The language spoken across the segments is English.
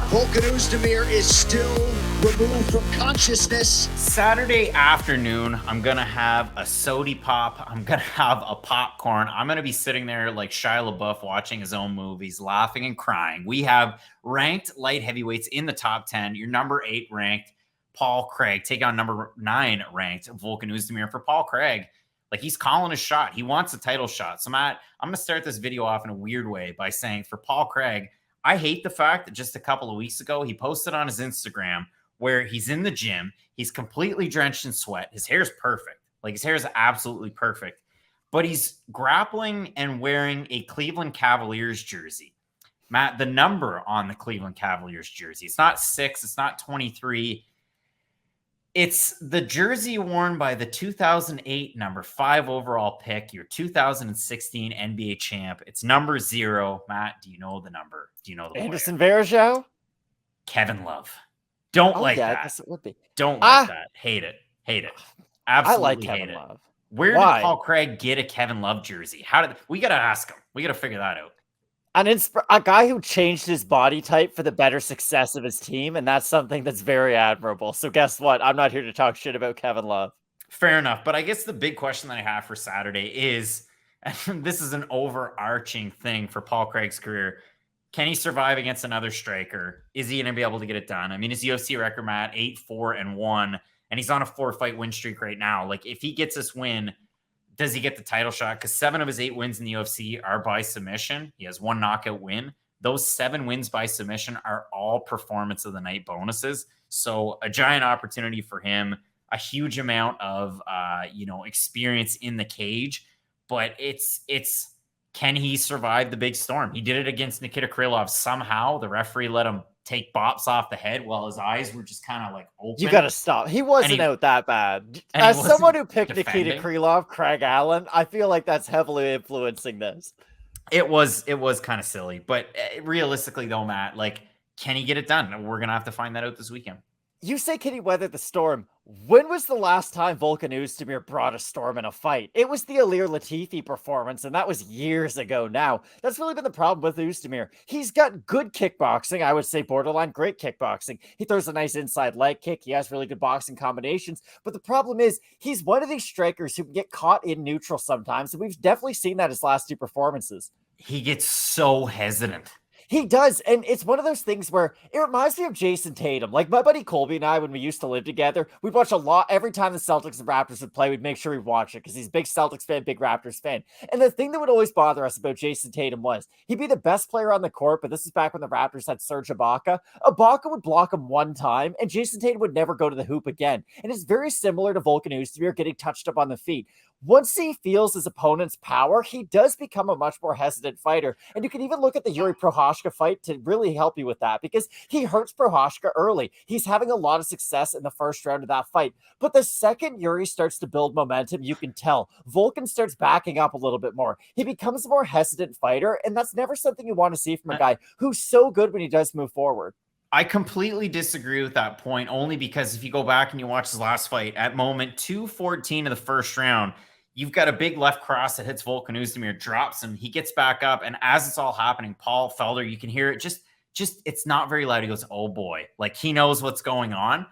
Volkan Oezdemir is still removed from consciousness. Saturday afternoon, I'm going to have a sody pop. I'm going to have a popcorn. I'm going to be sitting there like Shia LaBeouf watching his own movies, laughing and crying. We have ranked light heavyweights in the top 10. Your number 8 ranked Paul Craig take on number 9 ranked Volkan Oezdemir. For Paul Craig, like, he's calling a shot. He wants a title shot. So, Matt, I'm going to start this video off in a weird way by saying, for Paul Craig, I hate the fact that just a couple of weeks ago, he posted on his Instagram where he's in the gym. He's completely drenched in sweat. His hair's perfect. Like, his hair is absolutely perfect. But he's grappling and wearing a Cleveland Cavaliers jersey. Matt, the number on the Cleveland Cavaliers jersey, it's not 6, it's not 23. It's the jersey worn by the 2008 number 5 overall pick, your 2016 NBA champ. It's number 0. Matt, do you know the number? Do you know the Anderson Bearjew? Kevin Love. Don't like that. that. I guess it would be. Don't like that. Hate it. Hate it. Absolutely I like hate Kevin it. Love. Where did Paul Craig get a Kevin Love jersey? How did we got to ask him? We got to figure that out. A guy who changed his body type for the better success of his team, and that's something that's very admirable. So guess what? I'm not here to talk shit about Kevin Love. Fair enough. But I guess the big question that I have for Saturday is, and this is an overarching thing for Paul Craig's career, can he survive against another striker? Is he going to be able to get it done? I mean, his UFC record, Matt, 8-4-1, and he's on a 4-fight win streak right now. Like, if he gets this win, does he get the title shot? Because 7 of his 8 wins in the UFC are by submission. He has 1 knockout win. Those 7 wins by submission are all performance of the night bonuses. So a giant opportunity for him, a huge amount of, experience in the cage, but it's, can he survive the big storm? He did it against Nikita Krylov. Somehow the referee let him take bops off the head while his eyes were just kind of like open. You got to stop. He wasn't out that bad. As someone who picked Nikita Krylov, Craig Allen, I feel like that's heavily influencing this. It was kind of silly, but realistically though, Matt, like, can he get it done? We're going to have to find that out this weekend. You say, can he weather the storm? When was the last time Volkan Oezdemir brought a storm in a fight? It was the Ilir Latifi performance, and that was years ago now. That's really been the problem with Oezdemir. He's got good kickboxing. I would say borderline great kickboxing. He throws a nice inside leg kick. He has really good boxing combinations. But the problem is, he's one of these strikers who can get caught in neutral sometimes, and we've definitely seen that his last 2 performances. He gets so hesitant. He does, and it's one of those things where it reminds me of Jason Tatum. Like, my buddy Colby and I, when we used to live together, we'd watch a lot. Every time the Celtics and Raptors would play, we'd make sure we'd watch it because he's a big Celtics fan, big Raptors fan. And the thing that would always bother us about Jason Tatum was he'd be the best player on the court, but this is back when the Raptors had Serge Ibaka. Ibaka would block him one time, and Jason Tatum would never go to the hoop again. And it's very similar to Volkan Oezdemir getting touched up on the feet. Once he feels his opponent's power, he does become a much more hesitant fighter. And you can even look at the Yuri Prochazka fight to really help you with that, because he hurts Prochazka early. He's having a lot of success in the first round of that fight. But the second Yuri starts to build momentum, you can tell Volkan starts backing up a little bit more. He becomes a more hesitant fighter, and that's never something you want to see from a guy who's so good when he does move forward. I completely disagree with that point, only because if you go back and you watch his last fight, at moment 2:14 of the first round, you've got a big left cross that hits Volkan Oezdemir, drops him. He gets back up, and as it's all happening, Paul Felder, you can hear it. Just it's not very loud. He goes, "Oh boy!" Like, he knows what's going on.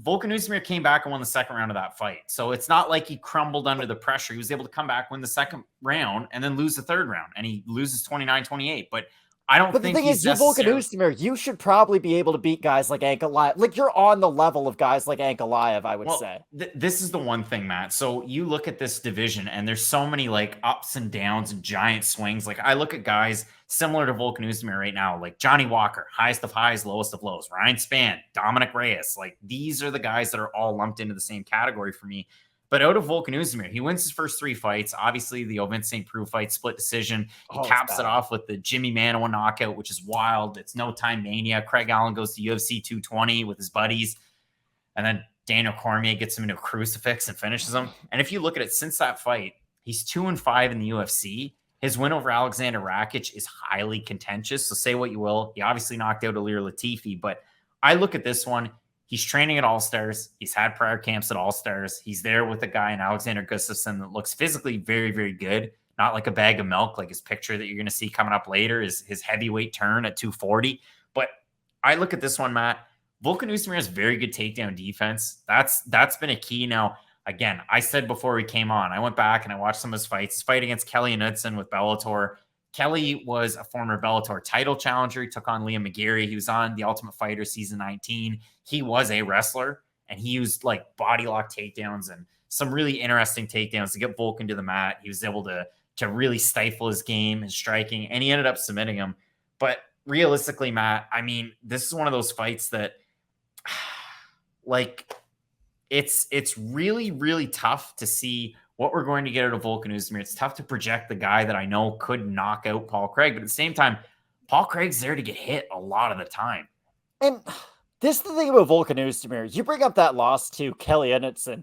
Volkan Oezdemir came back and won the second round of that fight, so it's not like he crumbled under the pressure. He was able to come back, win the second round, and then lose the third round, and he loses 29-28. But I don't think the thing is, you're Volkan Oezdemir. You should probably be able to beat guys like Ankalaev. Like, you're on the level of guys like Ankalaev, I would say. This is the one thing, Matt. So you look at this division, and there's so many like ups and downs and giant swings. Like, I look at guys similar to Volkan Oezdemir right now, like Johnny Walker, highest of highs, lowest of lows. Ryan Spann, Dominic Reyes. Like, these are the guys that are all lumped into the same category for me. But out of Volkan Oezdemir, he wins his first 3 fights. Obviously, the Ovince St. Preux fight, split decision. He caps it off with the Jimmy Manoa knockout, which is wild. It's no time mania. Craig Allen goes to UFC 220 with his buddies. And then Daniel Cormier gets him into a crucifix and finishes him. And if you look at it, since that fight, he's 2-5 in the UFC. His win over Alexander Rakic is highly contentious. So say what you will. He obviously knocked out Ilir Latifi. But I look at this one. He's training at All-Stars. He's had prior camps at All-Stars. He's there with a guy in Alexander Gustafsson that looks physically very, very good. Not like a bag of milk, like his picture that you're going to see coming up later is his heavyweight turn at 240. But I look at this one, Matt. Volkan Oezdemir has very good takedown defense. That's been a key. Now, again, I said before we came on, I went back and I watched some of his fights. His fight against Kelly Knudsen with Bellator. Kelly was a former Bellator title challenger. He took on Liam McGarry. He was on The Ultimate Fighter season 19. He was a wrestler, and he used like body lock takedowns and some really interesting takedowns to get Volkan to the mat. He was able to really stifle his game, his striking, and he ended up submitting him. But realistically, Matt, I mean, this is one of those fights that like it's really, really tough to see what we're going to get out of Volkan Oezdemir. It's tough to project the guy that I know could knock out Paul Craig, but at the same time, Paul Craig's there to get hit a lot of the time. And this is the thing about Volkan Oezdemir. You bring up that loss to Kelly Knudsen.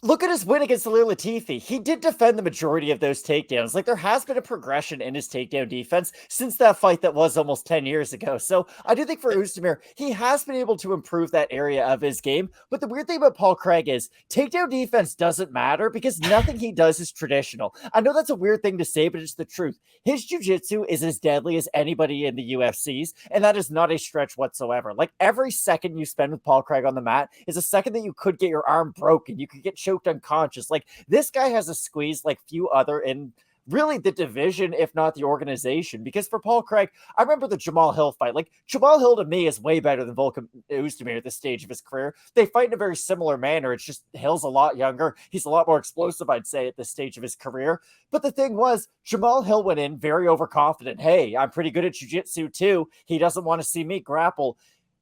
Look at his win against Ilir Latifi. He did defend the majority of those takedowns. Like, there has been a progression in his takedown defense since that fight that was almost 10 years ago. So I do think for Oezdemir, he has been able to improve that area of his game. But the weird thing about Paul Craig is takedown defense doesn't matter because nothing he does is traditional. I know that's a weird thing to say, but it's the truth. His jiu-jitsu is as deadly as anybody in the UFC's, and that is not a stretch whatsoever. Like, every second you spend with Paul Craig on the mat is a second that you could get your arm broken. You could get choked unconscious. Like, this guy has a squeeze like few other in really the division, if not the organization. Because for Paul Craig, I remember the Jamal Hill fight. Like, Jamal Hill to me is way better than Volkan Oezdemir at this stage of his career. They fight in a very similar manner. It's just Hill's a lot younger. He's a lot more explosive, I'd say, at this stage of his career. But the thing was, Jamal Hill went in very overconfident. Hey, I'm pretty good at jiu-jitsu too. He doesn't want to see me grapple.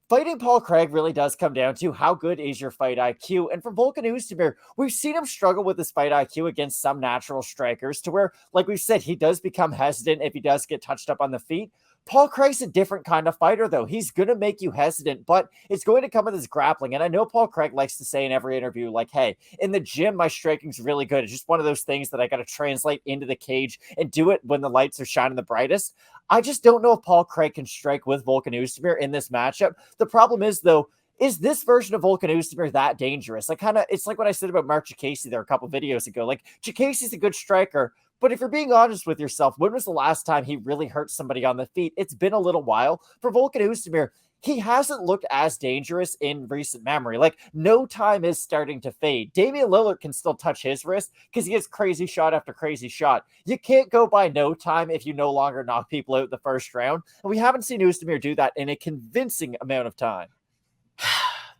Fighting Paul Craig really does come down to how good is your fight IQ. And for Volkan Oezdemir, we've seen him struggle with his fight IQ against some natural strikers to where, like we've said, he does become hesitant if he does get touched up on the feet. Paul Craig's a different kind of fighter, though. He's going to make you hesitant, but it's going to come with his grappling. And I know Paul Craig likes to say in every interview, like, hey, in the gym, my striking's really good. It's just one of those things that I got to translate into the cage and do it when the lights are shining the brightest. I just don't know if Paul Craig can strike with Volkan Oezdemir in this matchup. The problem is, though, is this version of Volkan Oezdemir that dangerous? It's like what I said about Marc Diakiese there a couple videos ago. Like, Diakiese's a good striker, but if you're being honest with yourself, when was the last time he really hurt somebody on the feet? It's been a little while. For Volkan Oezdemir, he hasn't looked as dangerous in recent memory. Like, no time is starting to fade. Damian Lillard can still touch his wrist because he has crazy shot after crazy shot. You can't go by no time if you no longer knock people out in the first round. And we haven't seen Oezdemir do that in a convincing amount of time.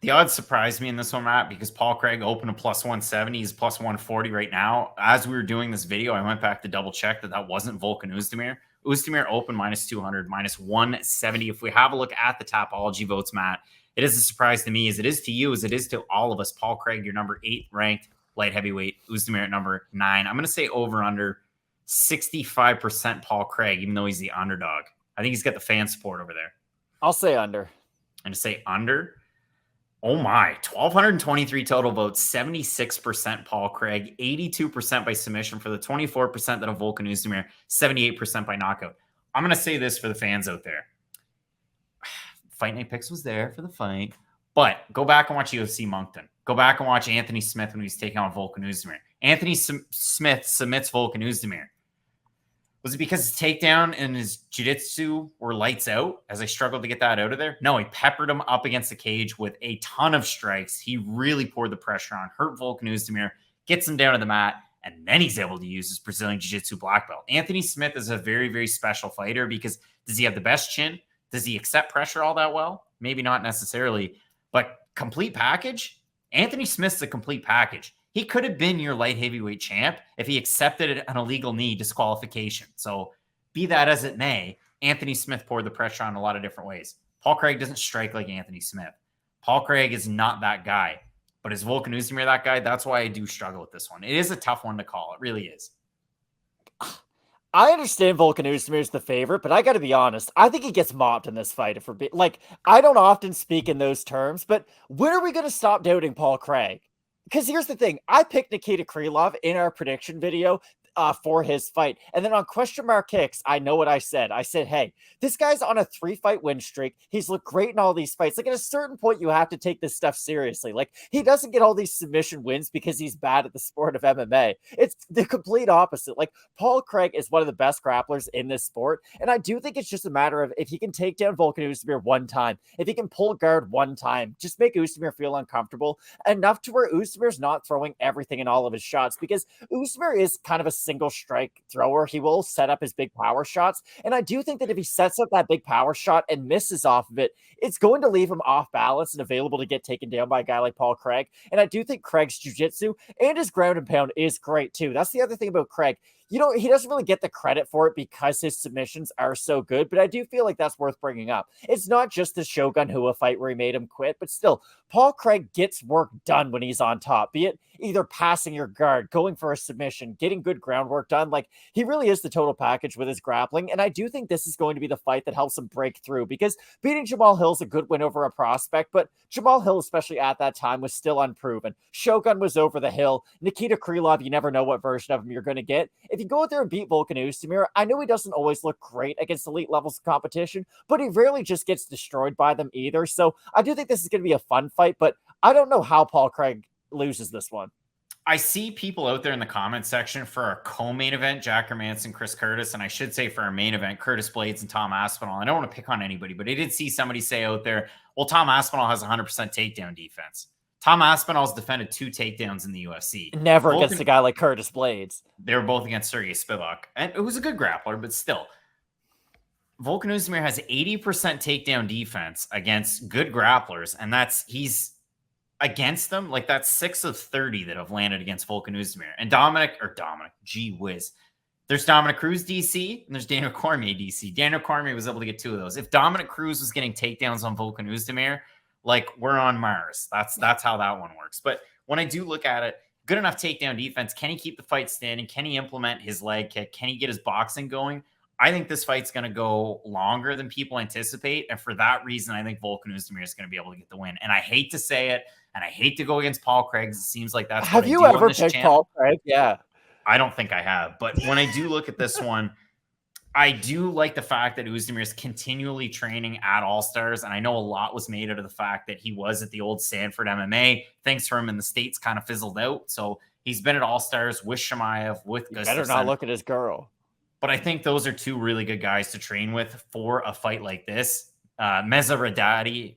The odds surprised me in this one, Matt, because Paul Craig opened a plus 170. He's plus 140 right now. As we were doing this video, I went back to double check that wasn't Volkan Oezdemir. Oezdemir open minus 200, minus 170. If we have a look at the Tapology votes, Matt, it is a surprise to me, as it is to you, as it is to all of us. Paul Craig, your number 8 ranked light heavyweight. Oezdemir at number 9. I'm going to say over under 65% Paul Craig, even though he's the underdog. I think he's got the fan support over there. I'll say under. I'm going to say under. Oh my, 1,223 total votes, 76% Paul Craig, 82% by submission for the 24% that of Volkan Oezdemir, 78% by knockout. I'm going to say this for the fans out there. Fight Night Picks was there for the fight, but go back and watch UFC Moncton. Go back and watch Anthony Smith when he was taking on Volkan Oezdemir. Anthony Smith submits Volkan Oezdemir. Was it because his takedown and his jiu-jitsu were lights out as I struggled to get that out of there? No, he peppered him up against the cage with a ton of strikes. He really poured the pressure on, hurt Volkan Oezdemir, gets him down to the mat, and then he's able to use his Brazilian jiu-jitsu black belt. Anthony Smith is a very, very special fighter because does he have the best chin? Does he accept pressure all that well? Maybe not necessarily, but complete package? Anthony Smith's a complete package. He could have been your light heavyweight champ if he accepted an illegal knee disqualification. So be that as it may, Anthony Smith poured the pressure on a lot of different ways. Paul Craig doesn't strike like Anthony Smith. Paul Craig is not that guy. But is Volkan Oezdemir that guy? That's why I do struggle with this one. It is a tough one to call. It really is. I understand Volkan Oezdemir is the favorite, but I got to be honest. I think he gets mopped in this fight. I don't often speak in those terms, but when are we going to stop doubting Paul Craig? Because here's the thing. I picked Nikita Krylov in our prediction video. for his fight. And then on question mark kicks, I know what I said. I said, hey, this guy's on a 3-fight win streak. He's looked great in all these fights. Like at a certain point, you have to take this stuff seriously. Like he doesn't get all these submission wins because he's bad at the sport of MMA. It's the complete opposite. Like Paul Craig is one of the best grapplers in this sport. And I do think it's just a matter of if he can take down Volkan Oezdemir one time, if he can pull guard one time, just make Oezdemir feel uncomfortable enough to where Oezdemir's not throwing everything in all of his shots, because Oezdemir is kind of a single strike thrower. He will set up his big power shots. And I do think that if he sets up that big power shot and misses off of it, it's going to leave him off balance and available to get taken down by a guy like Paul Craig. And I do think Craig's jiu-jitsu and his ground and pound is great too. That's the other thing about Craig. You know, he doesn't really get the credit for it because his submissions are so good, but I do feel like that's worth bringing up. It's not just the Shogun Hua fight where he made him quit, but still, Paul Craig gets work done when he's on top, be it either passing your guard, going for a submission, getting good groundwork done. Like, he really is the total package with his grappling, and I do think this is going to be the fight that helps him break through, because beating Jamal Hill's a good win over a prospect, but Jamal Hill, especially at that time, was still unproven. Shogun was over the hill. Nikita Krylov, you never know what version of him you're going to get. If you go out there and beat Volkan Oezdemir, I know he doesn't always look great against elite levels of competition, but he rarely just gets destroyed by them either. So I do think this is going to be a fun fight, but I don't know how Paul Craig loses this one. I see people out there in the comment section for our co-main event, Jack Hermanson, Chris Curtis, and I should say for our main event, Curtis Blaydes and Tom Aspinall. I don't want to pick on anybody, but I did see somebody say out there, well, Tom Aspinall has 100% takedown defense. Tom Aspinall's defended 2 takedowns in the UFC. Never against a guy like Curtis Blaydes. They were both against Sergey Spivak, and it was a good grappler, but still. Volkan Oezdemir has 80% takedown defense against good grapplers, and he's against them. Like, that's 6 of 30 that have landed against Volkan Oezdemir. And Dominic, gee whiz. There's Dominic Cruz DC, and there's Daniel Cormier DC. Daniel Cormier was able to get 2 of those. If Dominic Cruz was getting takedowns on Volkan Oezdemir, like, we're on Mars. That's how that one works. But when I do look at it, good enough takedown defense. Can he keep the fight standing? Can he implement his leg kick? Can he get his boxing going? I think this fight's going to go longer than people anticipate. And for that reason, I think Volkan Oezdemir is going to be able to get the win. And I hate to say it, and I hate to go against Paul Craig. It seems like that's Have you ever picked Paul Craig? Yeah. I don't think I have. But when I do look at this one, I do like the fact that Oezdemir is continually training at All-Stars. And I know a lot was made out of the fact that he was at the old Sanford MMA. Things for him in the States kind of fizzled out. So he's been at All-Stars with Chimaev, with Gustafsson. Better not look at his girl. But I think those are 2 really good guys to train with for a fight like this. Reza Madadi.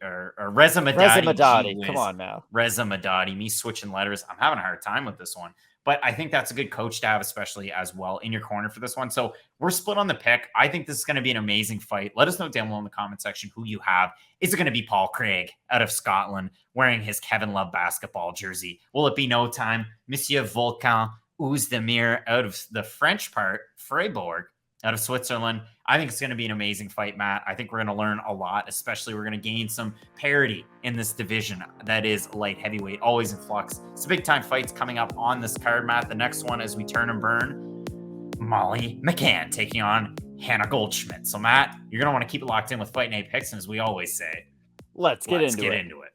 Come on now. Reza Madadi. Me switching letters. I'm having a hard time with this one. But I think that's a good coach to have, especially as well in your corner for this one. So we're split on the pick. I think this is going to be an amazing fight. Let us know down below in the comment section who you have. Is it going to be Paul Craig out of Scotland wearing his Kevin Love basketball jersey? Will it be no time Monsieur Volkan Oezdemir out of the French part, Freiburg, out of Switzerland? I think it's going to be an amazing fight, Matt. I think we're going to learn a lot, especially we're going to gain some parity in this division that is light heavyweight, always in flux. Some big-time fights coming up on this card, Matt. The next one, as we turn and burn, Molly McCann taking on Hannah Goldschmidt. So, Matt, you're going to want to keep it locked in with Fight Night Picks, and as we always say, let's get into it.